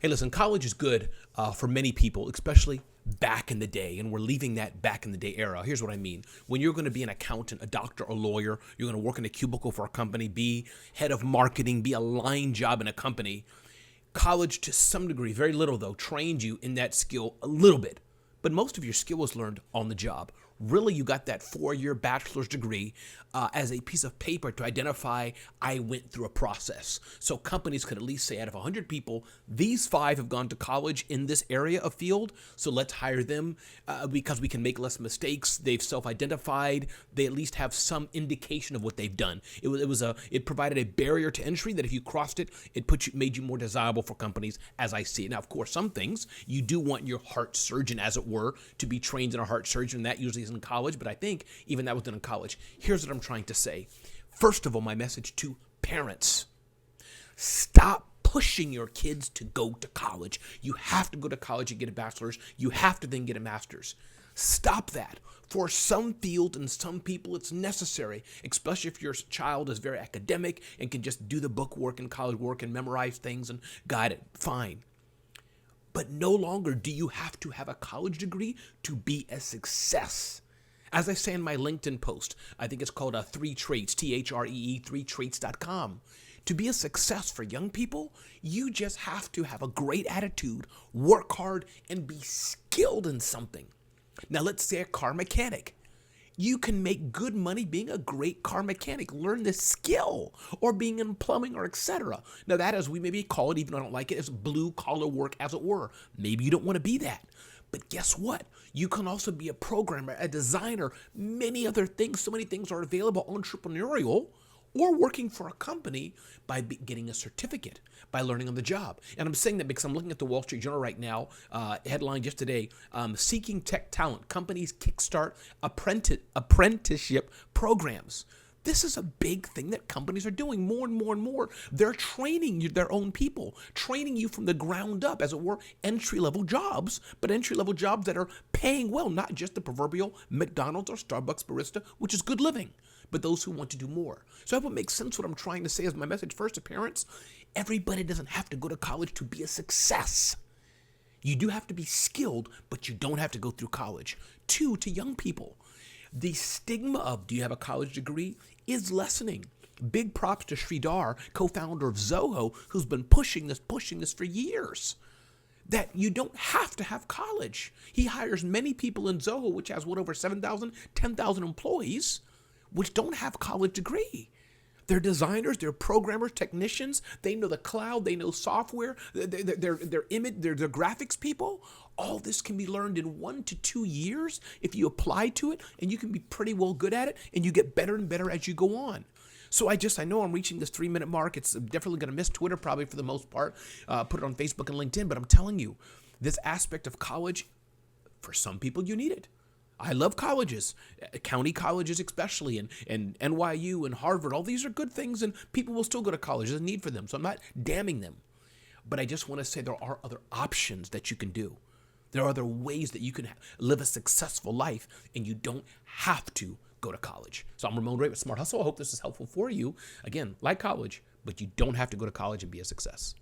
Hey, listen, college is good for many people, especially back in the day, and we're leaving that back in the day era. Here's what I mean. When you're going to be an accountant, a doctor, a lawyer, you're going to work in a cubicle for a company, be head of marketing, be a line job in a company, college to some degree, very little though, trained you in that skill a little bit. But most of your skill was learned on the job. Really, you got that 4-year bachelor's degree as a piece of paper to identify I went through a process. So companies could at least say out of 100 people, these 5 have gone to college in this area of field, so let's hire them because we can make less mistakes. They've self-identified. They at least have some indication of what they've done. It provided a barrier to entry that if you crossed it, made you more desirable for companies, as I see it. Now, of course, some things you do want your heart surgeon, as it were, to be trained in a heart surgeon. That usually is in college, but I think even that was done in college. Here's what I'm trying to say. First of all, my message to parents: stop pushing your kids to go to college. You have to go to college and get a bachelor's. You have to then get a master's. Stop that. For some fields and some people, it's necessary, especially if your child is very academic and can just do the book work and college work and memorize things and guide it. Fine. But no longer do you have to have a college degree to be a success. As I say in my LinkedIn post, I think it's called 3 Traits, THREE, 3traits.com. To be a success for young people, you just have to have a great attitude, work hard, and be skilled in something. Now, let's say a car mechanic. You can make good money being a great car mechanic. Learn this skill, or being in plumbing, or etc. Now, that, as we maybe call it, even though I don't like it, is blue collar work, as it were. Maybe you don't want to be that. But guess what? You can also be a programmer, a designer, many other things. So many things are available, entrepreneurial, or working for a company by getting a certificate, by learning on the job. And I'm saying that because I'm looking at the Wall Street Journal right now, headline just today, seeking tech talent, companies kickstart apprenticeship programs. This is a big thing that companies are doing more and more and more. They're training their own people, training you from the ground up, as it were, entry-level jobs, but entry-level jobs that are paying well, not just the proverbial McDonald's or Starbucks barista, which is good living, but those who want to do more. So I hope it makes sense what I'm trying to say as my message first to parents. Everybody doesn't have to go to college to be a success. You do have to be skilled, but you don't have to go through college. 2, to young people, the stigma of do you have a college degree is lessening. Big props to Sridhar, co-founder of Zoho, who's been pushing this for years, that you don't have to have college. He hires many people in Zoho, which has over 7,000, 10,000 employees, which don't have college degree. They're designers, they're programmers, technicians. They know the cloud, they know software, they're image, they're graphics people. All this can be learned in 1 to 2 years if you apply to it, and you can be pretty well good at it, and you get better and better as you go on. So I know I'm reaching this 3-minute mark. It's definitely going to miss Twitter probably for the most part. Put it on Facebook and LinkedIn, but I'm telling you, this aspect of college, for some people, you need it. I love colleges, county colleges especially, and NYU and Harvard. All these are good things, and people will still go to college. There's a need for them, so I'm not damning them. But I just want to say there are other options that you can do. There are other ways that you can live a successful life, and you don't have to go to college. So I'm Ramon Ray with Smart Hustle. I hope this is helpful for you. Again, like college, but you don't have to go to college and be a success.